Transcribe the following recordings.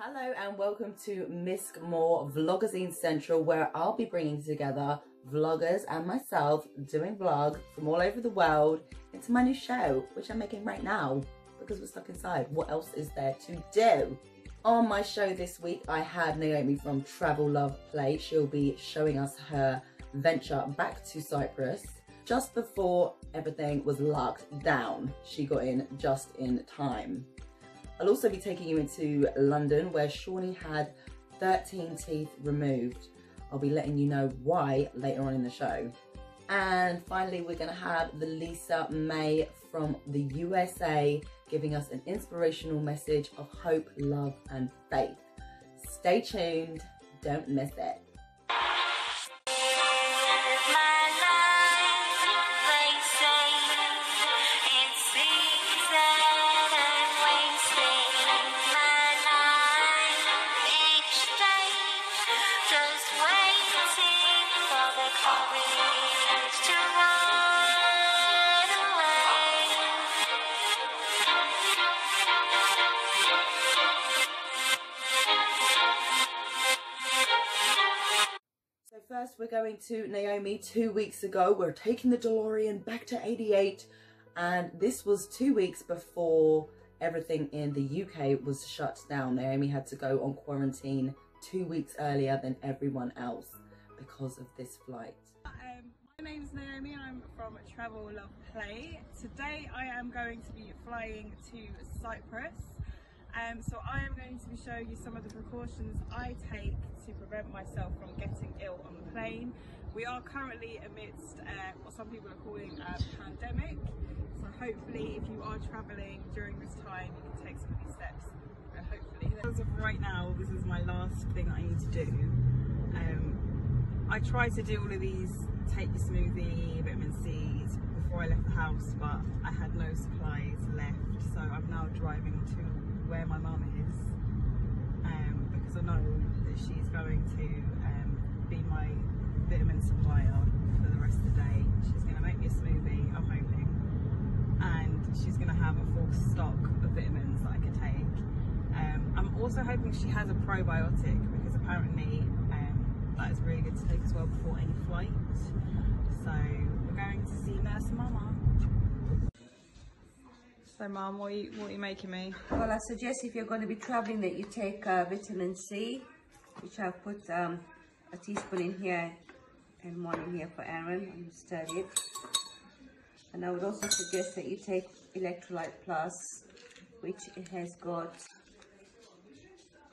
Hello and welcome to MyscMore Vlogazine Central, where I'll be bringing together vloggers and myself doing vlogs from all over the world into my new show, which I'm making right now because we're stuck inside. What else is there to do? On my show this week, I had Naomi from Travel Love Play. She'll be showing us her venture back to Cyprus just before everything was locked down. She got in just in time. I'll also be taking you into London, where Shawnee had 13 teeth removed. I'll be letting you know why later on in the show. And finally, we're going to have the Lisa May from the USA giving us an inspirational message of hope, love and faith. Stay tuned, don't miss it. So first we're going to Naomi 2 weeks ago. We're taking the DeLorean back to 88, and this was 2 weeks before everything in the UK was shut down. Naomi had to go on quarantine 2 weeks earlier than everyone else because of this flight. My name's Naomi and I'm from Travel Love Play. Today I am going to be flying to Cyprus. So I am going to be showing you some of the precautions I take to prevent myself from getting ill on the plane. We are currently amidst what some people are calling a pandemic. So hopefully if you are travelling during this time, you can take some of these steps. Hopefully. As of right now, this is my last thing I need to do. I tried to do all of these, take your smoothie, vitamin C before I left the house, but I had no supplies left. So I'm now driving to where my mum is, because I know that she's going to be my vitamin supplier for the rest of the day. She's going to make me a smoothie, I'm hoping, and she's going to have a full stock of vitamins that I can take. I'm also hoping she has a probiotic, because apparently that is really good to take as well before any flight. So we're going to see Nurse Mama. So Mum, what are you making me? Well, I suggest if you're going to be traveling that you take vitamin C, which I've put a teaspoon in here and one in here for Aaron, and stir it. And I would also suggest that you take Electrolyte Plus, which it has got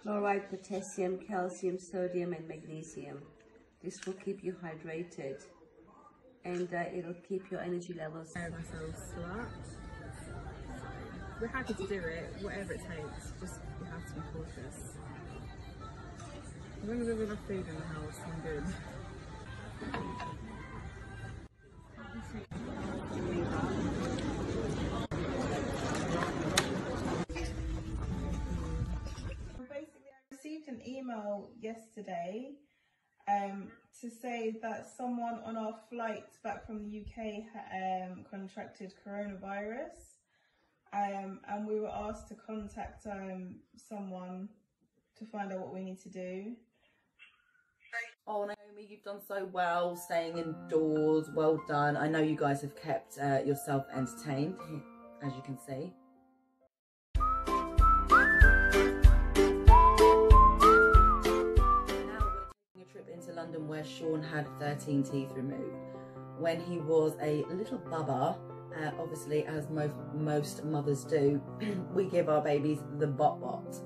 chloride, potassium, calcium, sodium and magnesium. This will keep you hydrated, and it'll keep your energy levels. Ourselves slut. We're happy to do it, whatever it takes, just we have to be cautious. As long as there's enough food in the house, I'm good. Basically, I received an email yesterday to say that someone on our flight back from the UK contracted coronavirus. And we were asked to contact someone to find out what we need to do. Oh Naomi, you've done so well staying indoors, well done. I know you guys have kept yourself entertained, as you can see. Now we're taking a trip into London, where Sean had 13 teeth removed. When he was a little bubba, obviously as most mothers do, we give our babies the bot,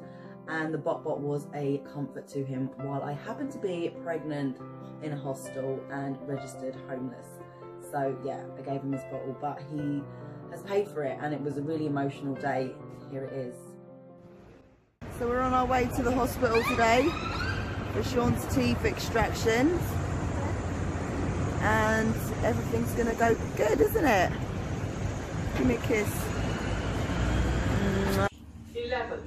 and the bot was a comfort to him while I happened to be pregnant in a hostel and registered homeless. So yeah, I gave him his bottle, but he has paid for it, and it was a really emotional day. Here it is. So we're on our way to the hospital today for Sean's teeth extractions, and everything's gonna go good, isn't it? Give me a kiss. 11th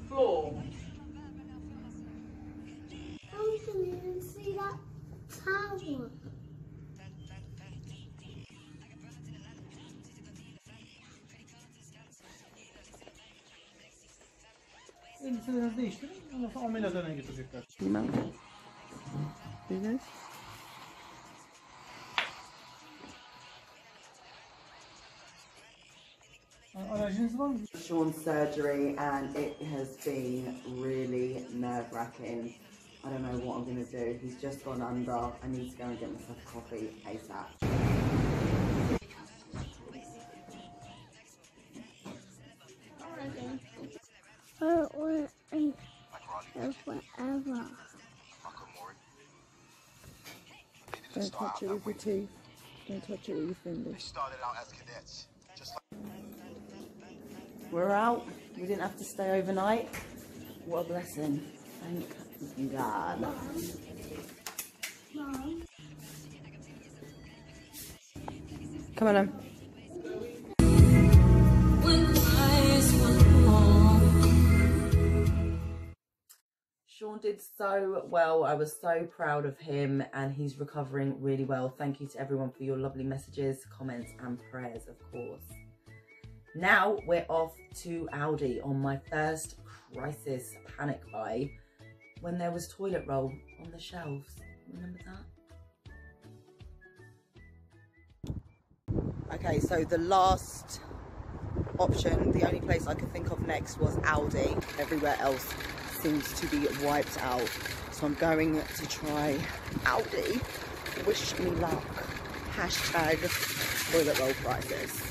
floor. I can even see that tower. Into listeleri değiştirin. Ondan sonra ameliyathaneye götürecekler. Bilmem. Business. Alerjiniz var mı? Sean's surgery and it has been really nerve-wracking. I don't know what I'm going to do. He's just gone under. I need to go and get myself a coffee ASAP. Forever. Don't touch it with your teeth. Don't touch it with your fingers. Started out as cadets. We're out. We didn't have to stay overnight. What a blessing. Thank God. Mom. Come on, then. Sean did so well. I was so proud of him and he's recovering really well. Thank you to everyone for your lovely messages, comments and prayers, of course. Now we're off to Aldi on my first crisis panic buy when there was toilet roll on the shelves. Remember that? Okay, so the last option, the only place I could think of next was Aldi. Everywhere else seems to be wiped out. So I'm going to try Aldi. Wish me luck. Hashtag toilet roll crisis.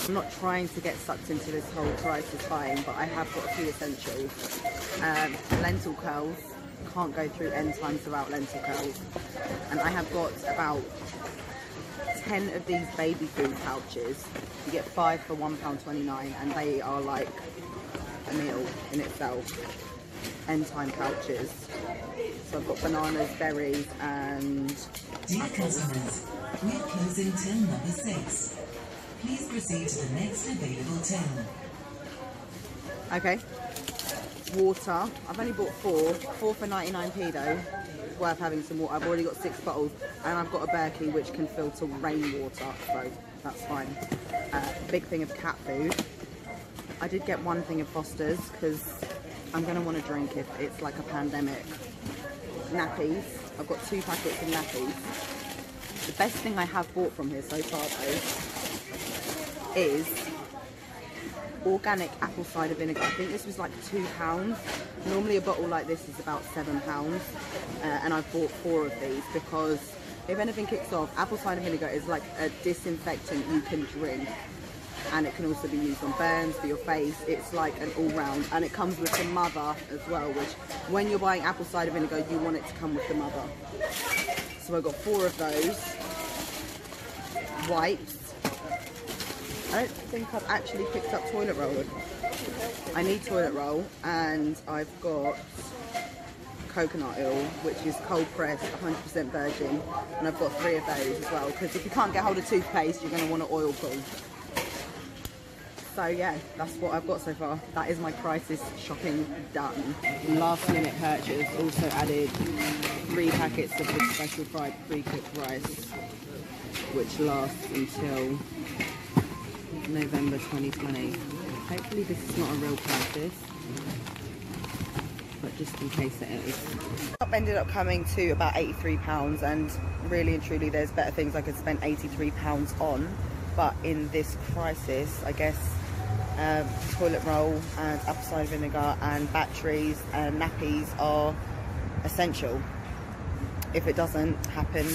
I'm not trying to get sucked into this whole crisis buying, but I have got a few essentials. Lentil curls. Can't go through end times without lentil curls. And I have got about 10 of these baby food pouches. You get 5 for £1.29 and they are like a meal in itself. End time pouches. So I've got bananas, berries and... Dear customers, we're closing till number 6. Please proceed to the next available till. Okay. Water. I've only bought 4 for 99p though. It's worth having some water. I've already got 6 bottles and I've got a Berkey which can filter rainwater, so that's fine. Big thing of cat food. I did get 1 thing of Foster's because I'm going to want to drink if it's like a pandemic. Nappies. I've got 2 packets of nappies. The best thing I have bought from here so far though is organic apple cider vinegar. I think this was like £2. Normally a bottle like this is about £7, and I've bought 4 of these because if anything kicks off, apple cider vinegar is like a disinfectant you can drink, and it can also be used on burns, for your face. It's like an all-round, and it comes with the mother as well, which when you're buying apple cider vinegar you want it to come with the mother. So I got 4 of those. Wipes. I don't think I've actually picked up toilet roll. I need toilet roll, and I've got coconut oil, which is cold pressed, 100% virgin, and I've got 3 of those as well, because if you can't get hold of toothpaste you're going to want to oil cool. So yeah, that's what I've got so far. That is my crisis shopping done. Last minute purchase, also added 3 packets of the special fried pre-cooked rice, which lasts until November 2020. Hopefully this is not a real crisis, but just in case it is. Ended up coming to about £83, and really and truly there's better things I could spend £83 on, but in this crisis I guess toilet roll and apple cider vinegar and batteries and nappies are essential. If it doesn't happen,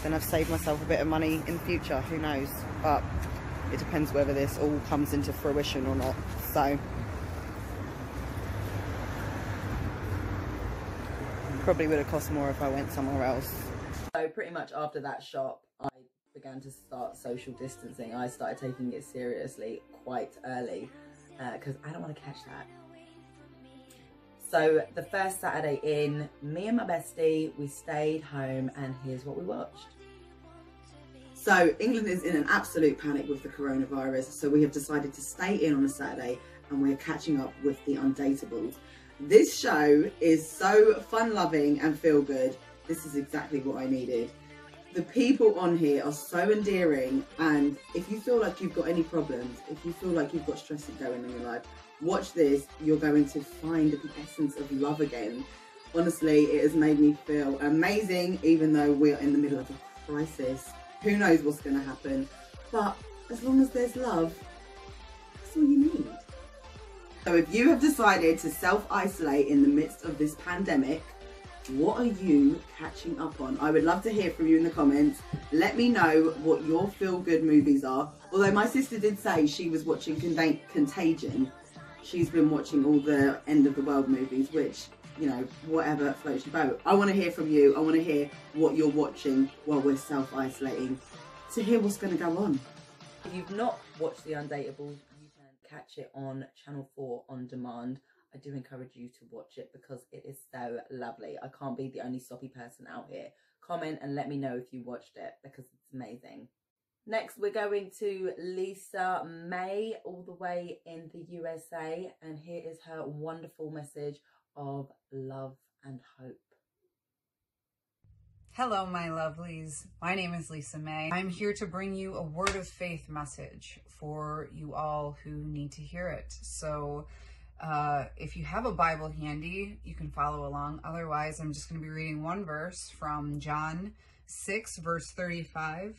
then I've saved myself a bit of money in the future, who knows, but it depends whether this all comes into fruition or not. So probably would have cost more if I went somewhere else. So pretty much after that shop I began to start social distancing. I started taking it seriously quite early because I don't want to catch that. So the first Saturday in, me and my bestie, we stayed home, and here's what we watched. So England is in an absolute panic with the coronavirus, so we have decided to stay in on a Saturday and we're catching up with The Undateables. This show is so fun-loving and feel-good. This is exactly what I needed. The people on here are so endearing, and if you feel like you've got any problems, if you feel like you've got stress going in your life, watch this. You're going to find the essence of love again. Honestly, it has made me feel amazing, even though we're in the middle of a crisis. Who knows what's going to happen? But as long as there's love, that's all you need. So if you have decided to self-isolate in the midst of this pandemic, what are you catching up on? I would love to hear from you in the comments. Let me know what your feel-good movies are. Although my sister did say she was watching Contagion. She's been watching all the end of the world movies, which, you know, whatever floats your boat. I want to hear from you. I want to hear what you're watching while we're self-isolating, to hear what's going to go on. If you've not watched The Undateables, you can catch it on Channel 4 on demand. I do encourage you to watch it because it is so lovely. I can't be the only soppy person out here. Comment and let me know if you watched it because it's amazing. Next, we're going to Lisa May, all the way in the USA. And here is her wonderful message of love and hope. Hello, my lovelies. My name is Lisa May. I'm here to bring you a word of faith message for you all who need to hear it. So if you have a Bible handy, you can follow along. Otherwise, I'm just going to be reading one verse from John 6, verse 35,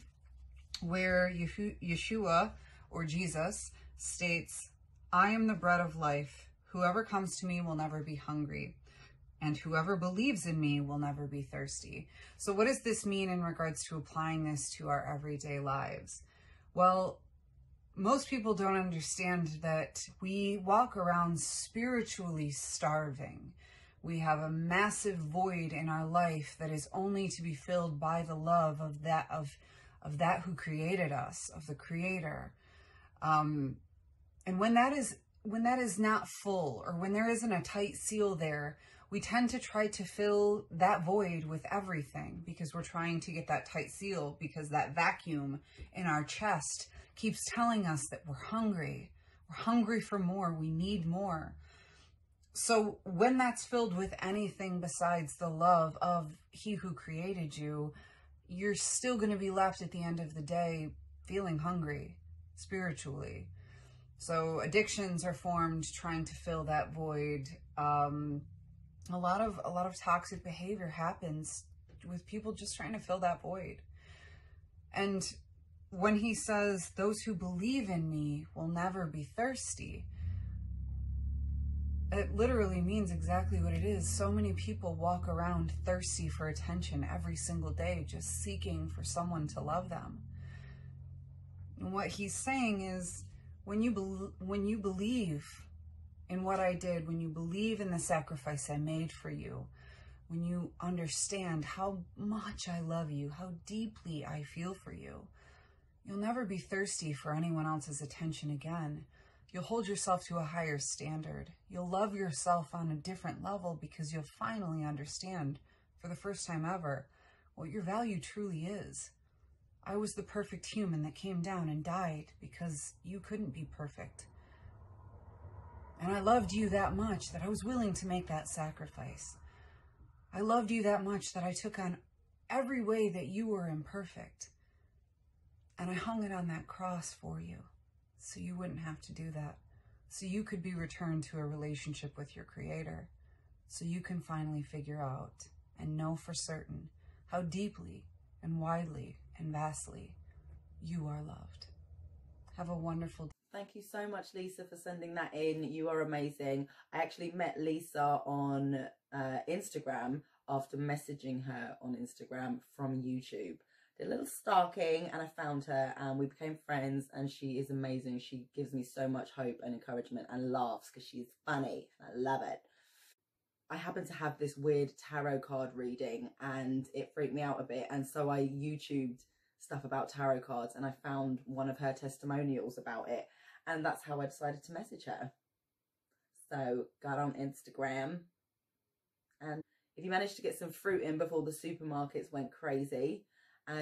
where Yeshua, or Jesus, states, "I am the bread of life. Whoever comes to me will never be hungry, and whoever believes in me will never be thirsty." So what does this mean in regards to applying this to our everyday lives? Well, most people don't understand that we walk around spiritually starving. We have a massive void in our life that is only to be filled by the love of that who created us, of the Creator. And when that is not full, or when there isn't a tight seal there, we tend to try to fill that void with everything because we're trying to get that tight seal, because that vacuum in our chest keeps telling us that we're hungry. We're hungry for more. We need more. So when that's filled with anything besides the love of He who created you, you're still going to be left at the end of the day feeling hungry spiritually. So addictions are formed trying to fill that void. A lot of toxic behavior happens with people just trying to fill that void. And when He says, "Those who believe in me will never be thirsty," it literally means exactly what it is. So many people walk around thirsty for attention every single day, just seeking for someone to love them. And what He's saying is, when you believe in what I did, when you believe in the sacrifice I made for you, when you understand how much I love you, how deeply I feel for you, you'll never be thirsty for anyone else's attention again. You'll hold yourself to a higher standard. You'll love yourself on a different level because you'll finally understand, for the first time ever, what your value truly is. I was the perfect human that came down and died because you couldn't be perfect. And I loved you that much that I was willing to make that sacrifice. I loved you that much that I took on every way that you were imperfect. And I hung it on that cross for you, so you wouldn't have to do that. So you could be returned to a relationship with your Creator. So you can finally figure out and know for certain how deeply and widely and vastly you are loved. Have a wonderful day. Thank you so much, Lisa, for sending that in. You are amazing. I actually met Lisa on Instagram after messaging her on Instagram from YouTube. Did a little stalking and I found her and we became friends, and she is amazing. She gives me so much hope and encouragement and laughs because she's funny and I love it. I happen to have this weird tarot card reading and it freaked me out a bit, and so I YouTubed stuff about tarot cards and I found one of her testimonials about it, and that's how I decided to message her. So got on Instagram, and if you managed to get some fruit in before the supermarkets went crazy,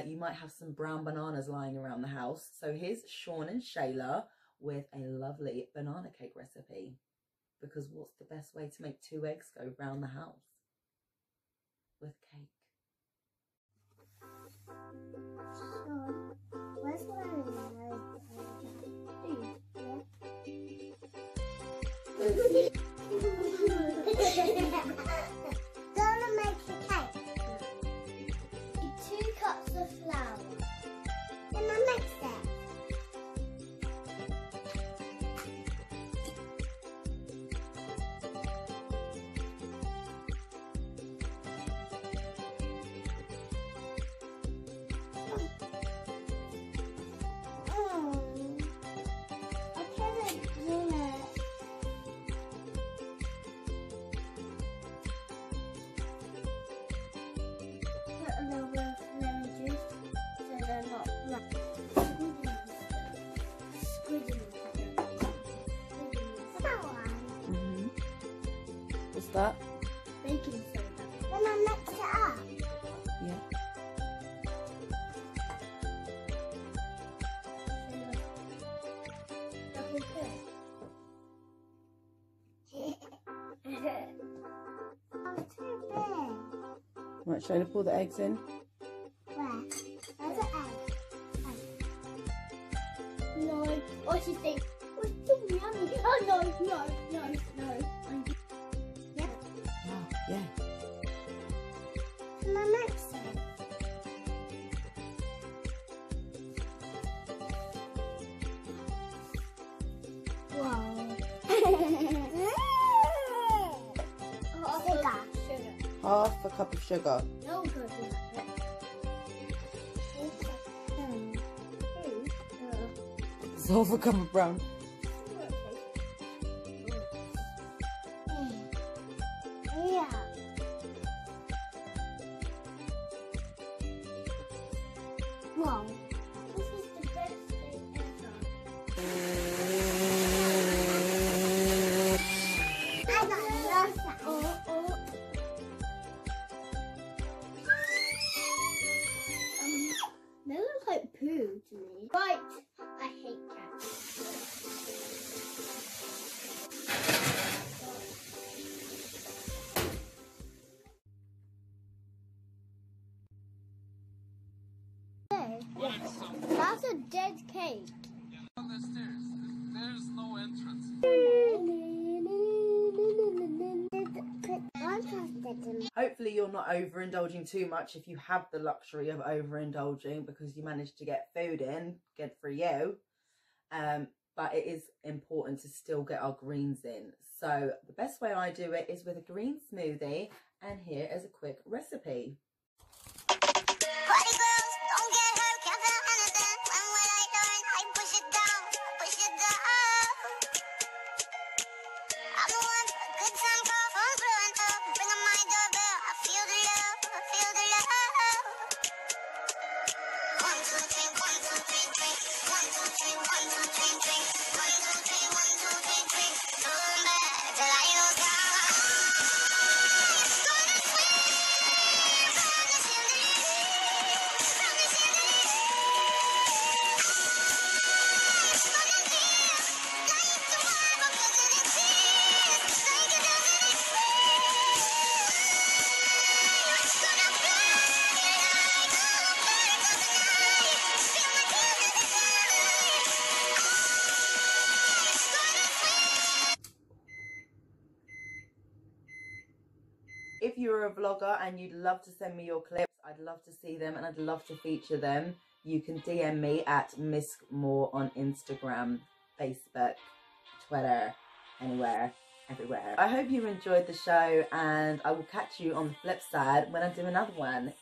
you might have some brown bananas lying around the house. So here's Sean and Shayla with a lovely banana cake recipe, because what's the best way to make 2 eggs go round the house? With cake. Gonna make the cake. Need 2 cups of flour. Then I mix it. I can't do it. Put a little bit of lemon juice so they're not like squiggly. Flour. What's that? Baking soda. Then I mix it up. Yeah. Double good. Oh, too big. Right, shall I pour the eggs in? Where? Where's the egg? No. What do you think? Oh, it's so yummy. Oh, no. Yep. Oh, yeah. Can I mix it? Wow. Sugar. Half a cup of sugar. No good. It's half a cup of brown. Yeah. Wow. This is the best thing ever. I love that. They look like poo to me. Right. I hate cats. That's a dead cake. On the stairs. There's no entrance. Hopefully you're not overindulging too much if you have the luxury of overindulging because you managed to get food in. Good for you. But it is important to still get our greens in. So the best way I do it is with a green smoothie, and here is a quick recipe. If you're a vlogger and you'd love to send me your clips, I'd love to see them and I'd love to feature them. You can DM me at MyscMore on Instagram, Facebook, Twitter, anywhere, everywhere. I hope you enjoyed the show and I will catch you on the flip side when I do another one.